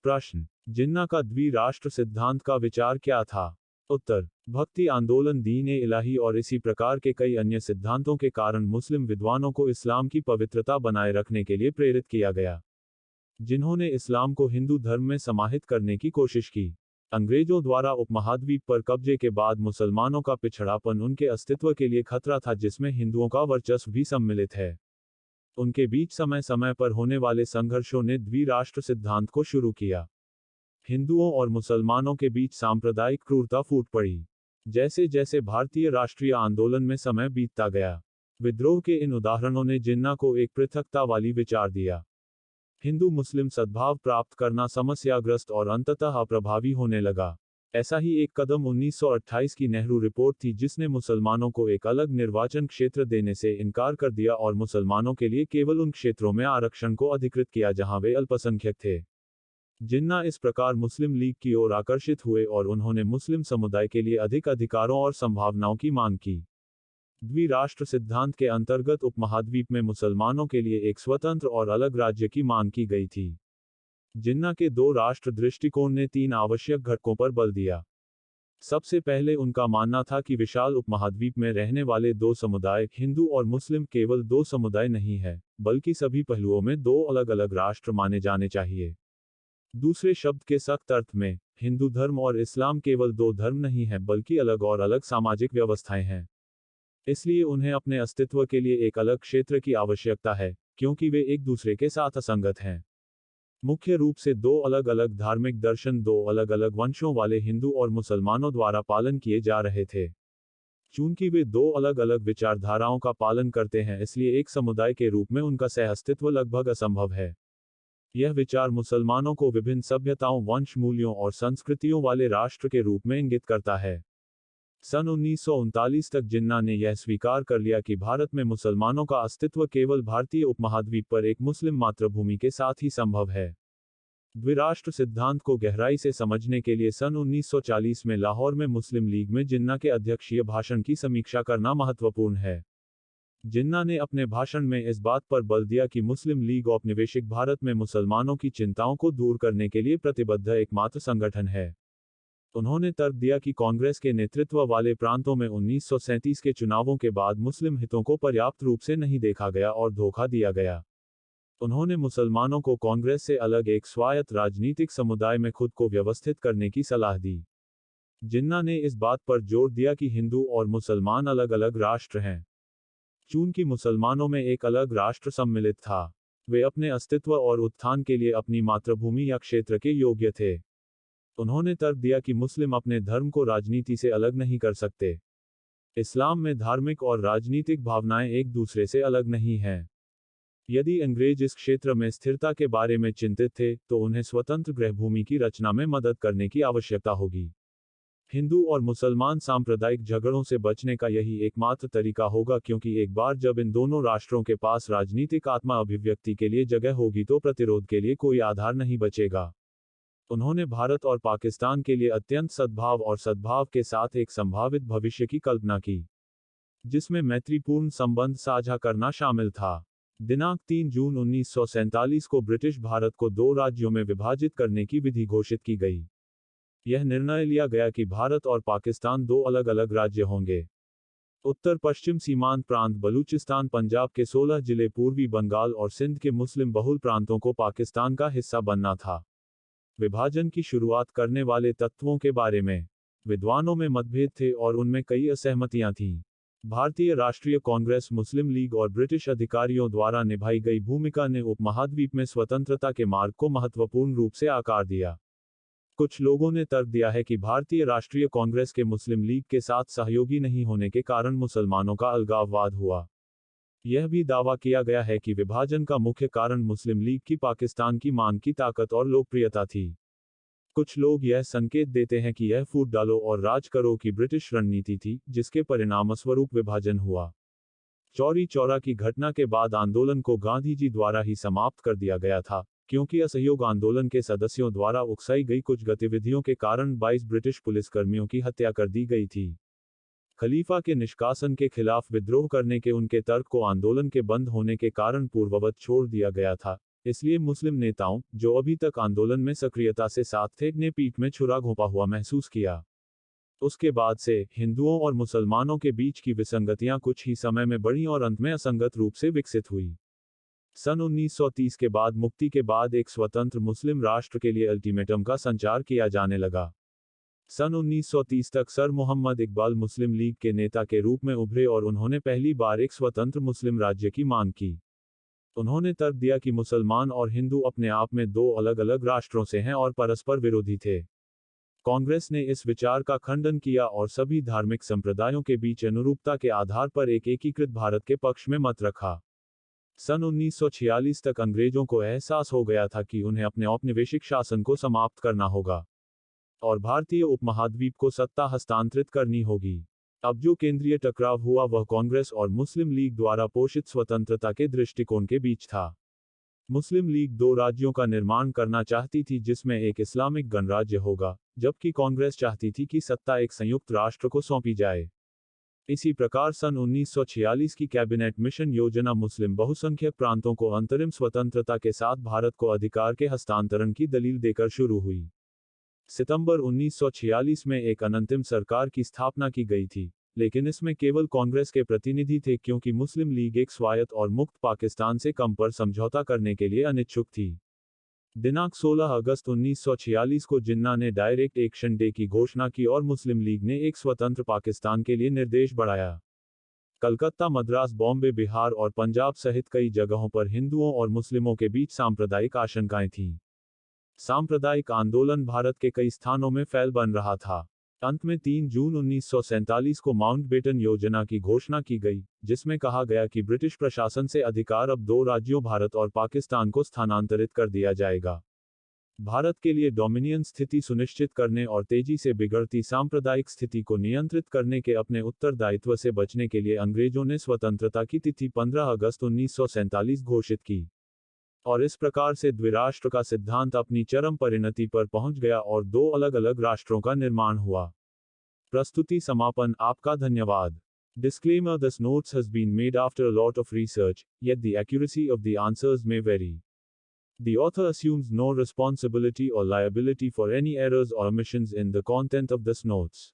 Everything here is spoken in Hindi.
प्रश्न, जिन्ना का द्विराष्ट्र सिद्धांत का विचार क्या था? उत्तर, भक्ति आंदोलन दीन ए इलाही और इसी प्रकार के कई अन्य सिद्धांतों के कारण मुस्लिम विद्वानों को इस्लाम की पवित्रता बनाए रखने के लिए प्रेरित किया गया, जिन्होंने इस्लाम को हिंदू धर्म में समाहित करने की कोशिश की। अंग्रेजों द्वारा उपमहाद्वीप पर कब्जे के बाद मुसलमानों का पिछड़ापन उनके अस्तित्व के लिए खतरा था, जिसमें हिंदुओं का वर्चस्व भी सम्मिलित है। उनके बीच समय समय पर होने वाले संघर्षों ने द्विराष्ट्र सिद्धांत को शुरू किया। हिंदुओं और मुसलमानों के बीच सांप्रदायिक क्रूरता फूट पड़ी। जैसे जैसे भारतीय राष्ट्रीय आंदोलन में समय बीतता गया, विद्रोह के इन उदाहरणों ने जिन्ना को एक पृथकता वाली विचार दिया। हिंदू मुस्लिम सद्भाव प्राप्त करना समस्याग्रस्त और अंततः अप्रभावी होने लगा। ऐसा ही एक कदम 1928 की नेहरू रिपोर्ट थी, जिसने मुसलमानों को एक अलग निर्वाचन क्षेत्र देने से इनकार कर दिया और मुसलमानों के लिए केवल उन क्षेत्रों में आरक्षण को अधिकृत किया जहां वे अल्पसंख्यक थे। जिन्ना इस प्रकार मुस्लिम लीग की ओर आकर्षित हुए और उन्होंने मुस्लिम समुदाय के लिए अधिक अधिकारों और संभावनाओं की मांग की। द्विराष्ट्र सिद्धांत के अंतर्गत उपमहाद्वीप में मुसलमानों के लिए एक स्वतंत्र और अलग राज्य की मांग की गई थी। जिन्ना के दो राष्ट्र दृष्टिकोण ने 3 आवश्यक घटकों पर बल दिया। सबसे पहले उनका मानना था कि विशाल उपमहाद्वीप में रहने वाले 2 समुदाय, हिंदू और मुस्लिम, केवल 2 समुदाय नहीं है, बल्कि सभी पहलुओं में 2 अलग अलग राष्ट्र माने जाने चाहिए। दूसरे शब्द के सख्त अर्थ में, हिंदू धर्म और इस्लाम केवल 2 धर्म नहीं है, बल्कि अलग और अलग सामाजिक व्यवस्थाएं हैं। इसलिए उन्हें अपने अस्तित्व के लिए एक अलग क्षेत्र की आवश्यकता है, क्योंकि वे एक दूसरे के साथ असंगत हैं। मुख्य रूप से 2 अलग अलग धार्मिक दर्शन 2 अलग अलग वंशों वाले हिंदू और मुसलमानों द्वारा पालन किए जा रहे थे। चूंकि वे 2 अलग अलग विचारधाराओं का पालन करते हैं, इसलिए एक समुदाय के रूप में उनका सह अस्तित्व लगभग असंभव है। यह विचार मुसलमानों को विभिन्न सभ्यताओं, वंश मूल्यों और संस्कृतियों वाले राष्ट्र के रूप में इंगित करता है। सन 1939 तक जिन्ना ने यह स्वीकार कर लिया कि भारत में मुसलमानों का अस्तित्व केवल भारतीय उपमहाद्वीप पर एक मुस्लिम मातृभूमि के साथ ही संभव है। द्विराष्ट्र सिद्धांत को गहराई से समझने के लिए सन 1940 में लाहौर में मुस्लिम लीग में जिन्ना के अध्यक्षीय भाषण की समीक्षा करना महत्वपूर्ण है। जिन्ना ने अपने भाषण में इस बात पर बल दिया कि मुस्लिम लीग औपनिवेशिक भारत में मुसलमानों की चिंताओं को दूर करने के लिए प्रतिबद्ध एकमात्र संगठन है। उन्होंने तर्क दिया कि कांग्रेस के नेतृत्व वाले प्रांतों में 1937 के चुनावों के बाद मुस्लिम हितों को पर्याप्त रूप से नहीं देखा गया और धोखा दिया गया। उन्होंने मुसलमानों को कांग्रेस से अलग एक स्वायत्त राजनीतिक समुदाय में खुद को व्यवस्थित करने की सलाह दी। जिन्ना ने इस बात पर जोर दिया कि हिंदू और मुसलमान अलग अलग राष्ट्र हैं। चूंकि मुसलमानों में एक अलग राष्ट्र सम्मिलित था, वे अपने अस्तित्व और उत्थान के लिए अपनी मातृभूमि या क्षेत्र के योग्य थे। उन्होंने तर्क दिया कि मुस्लिम अपने धर्म को राजनीति से अलग नहीं कर सकते। इस्लाम में धार्मिक और राजनीतिक भावनाएं एक दूसरे से अलग नहीं हैं। यदि अंग्रेज इस क्षेत्र में स्थिरता के बारे में चिंतित थे, तो उन्हें स्वतंत्र गृहभूमि की रचना में मदद करने की आवश्यकता होगी। हिंदू और मुसलमान सांप्रदायिक झगड़ों से बचने का यही एकमात्र तरीका होगा, क्योंकि एक बार जब इन दोनों राष्ट्रों के पास राजनीतिक आत्मा अभिव्यक्ति के लिए जगह होगी, तो प्रतिरोध के लिए कोई आधार नहीं बचेगा। उन्होंने भारत और पाकिस्तान के लिए अत्यंत सद्भाव और सद्भाव के साथ एक संभावित भविष्य की कल्पना की, जिसमें मैत्रीपूर्ण संबंध साझा करना शामिल था। दिनांक 3 जून 1947 को ब्रिटिश भारत को 2 राज्यों में विभाजित करने की विधि घोषित की गई। यह निर्णय लिया गया कि भारत और पाकिस्तान 2 अलग अलग राज्य होंगे। उत्तर पश्चिम सीमांत प्रांत बलूचिस्तान, पंजाब के 16 जिले, पूर्वी बंगाल और सिंध के मुस्लिम बहुल प्रांतों को पाकिस्तान का हिस्सा बनना था। विभाजन की शुरुआत करने वाले तत्वों के बारे में विद्वानों में मतभेद थे और उनमें कई असहमतियां थीं। भारतीय राष्ट्रीय कांग्रेस, मुस्लिम लीग और ब्रिटिश अधिकारियों द्वारा निभाई गई भूमिका ने उपमहाद्वीप में स्वतंत्रता के मार्ग को महत्वपूर्ण रूप से आकार दिया। कुछ लोगों ने तर्क दिया है कि भारतीय राष्ट्रीय कांग्रेस के मुस्लिम लीग के साथ सहयोगी नहीं होने के कारण मुसलमानों का अलगाववाद हुआ। यह भी दावा किया गया है कि विभाजन का मुख्य कारण मुस्लिम लीग की पाकिस्तान की मांग की ताकत और लोकप्रियता थी। कुछ लोग यह संकेत देते हैं कि यह फूट डालो और राज करो की ब्रिटिश रणनीति थी, जिसके परिणामस्वरूप विभाजन हुआ। चौरी चौरा की घटना के बाद आंदोलन को गांधी जी द्वारा ही समाप्त कर दिया गया था, क्योंकि असहयोग आंदोलन के सदस्यों द्वारा उकसाई गई कुछ गतिविधियों के कारण 22 ब्रिटिश पुलिसकर्मियों की हत्या कर दी गई थी। खलीफा के निष्कासन के खिलाफ विद्रोह करने के उनके तर्क को आंदोलन के बंद होने के कारण पूर्ववत छोड़ दिया गया था। इसलिए मुस्लिम नेताओं, जो अभी तक आंदोलन में सक्रियता से साथ थे, ने पीठ में छुरा घोंपा हुआ महसूस किया। उसके बाद से हिंदुओं और मुसलमानों के बीच की विसंगतियां कुछ ही समय में बढ़ीं और अंत में असंगत रूप से विकसित हुई। सन 1930 के बाद मुक्ति के बाद एक स्वतंत्र मुस्लिम राष्ट्र के लिए अल्टीमेटम का संचार किया जाने लगा। सन 1930 तक सर मोहम्मद इकबाल मुस्लिम लीग के नेता के रूप में उभरे और उन्होंने पहली बार एक स्वतंत्र मुस्लिम राज्य की मांग की। उन्होंने तर्क दिया कि मुसलमान और हिंदू अपने आप में दो अलग अलग राष्ट्रों से हैं और परस्पर विरोधी थे। कांग्रेस ने इस विचार का खंडन किया और सभी धार्मिक संप्रदायों के बीच अनुरूपता के आधार पर एक एकीकृत भारत के पक्ष में मत रखा। सन 1946 तक अंग्रेजों को एहसास हो गया था कि उन्हें अपने औपनिवेशिक शासन को समाप्त करना होगा और भारतीय उपमहाद्वीप को सत्ता हस्तांतरित करनी होगी। अब जो केंद्रीय टकराव हुआ वह कांग्रेस और मुस्लिम लीग द्वारा पोषित स्वतंत्रता के दृष्टिकोण के बीच था। मुस्लिम लीग दो राज्यों का निर्माण करना चाहती थी जिसमें एक इस्लामिक गणराज्य होगा, जबकि कांग्रेस चाहती थी कि सत्ता एक संयुक्त राष्ट्र को सौंपी जाए। इसी प्रकार सन 1946 की कैबिनेट मिशन योजना मुस्लिम बहुसंख्यक प्रांतों को अंतरिम स्वतंत्रता के साथ भारत को अधिकार के हस्तांतरण की दलील देकर शुरू हुई। सितंबर 1946 में एक अनंतिम सरकार की स्थापना की गई थी, लेकिन इसमें केवल कांग्रेस के प्रतिनिधि थे क्योंकि मुस्लिम लीग एक स्वायत्त और मुक्त पाकिस्तान से कम पर समझौता करने के लिए अनिच्छुक थी। दिनांक 16 अगस्त 1946 को जिन्ना ने डायरेक्ट एक्शन डे की घोषणा की और मुस्लिम लीग ने एक स्वतंत्र पाकिस्तान के लिए निर्देश बढ़ाया। कलकत्ता, मद्रास, बॉम्बे, बिहार और पंजाब सहित कई जगहों पर हिंदुओं और मुस्लिमों के बीच सांप्रदायिक आशंकाएं थीं। सांप्रदायिक आंदोलन भारत के कई स्थानों में फैल बन रहा था। अंत में 3 जून 1947 को माउंटबेटन योजना की घोषणा की गई, जिसमें कहा गया कि ब्रिटिश प्रशासन से अधिकार अब दो राज्यों भारत और पाकिस्तान को स्थानांतरित कर दिया जाएगा। भारत के लिए डोमिनियन स्थिति सुनिश्चित करने और तेजी से बिगड़ती सांप्रदायिक स्थिति को नियंत्रित करने के अपने उत्तरदायित्व से बचने के लिए अंग्रेजों ने स्वतंत्रता की तिथि 15 अगस्त 1947 घोषित की। और इस प्रकार से द्विराष्ट्र का सिद्धांत अपनी चरम परिणति पर पहुंच गया और दो अलग अलग राष्ट्रों का निर्माण हुआ। प्रस्तुति समापन। आपका धन्यवाद। Disclaimer: This notes has been made after a lot of research, yet the accuracy of the answers may vary. The author assumes no responsibility or liability for any errors or omissions in the content of this notes.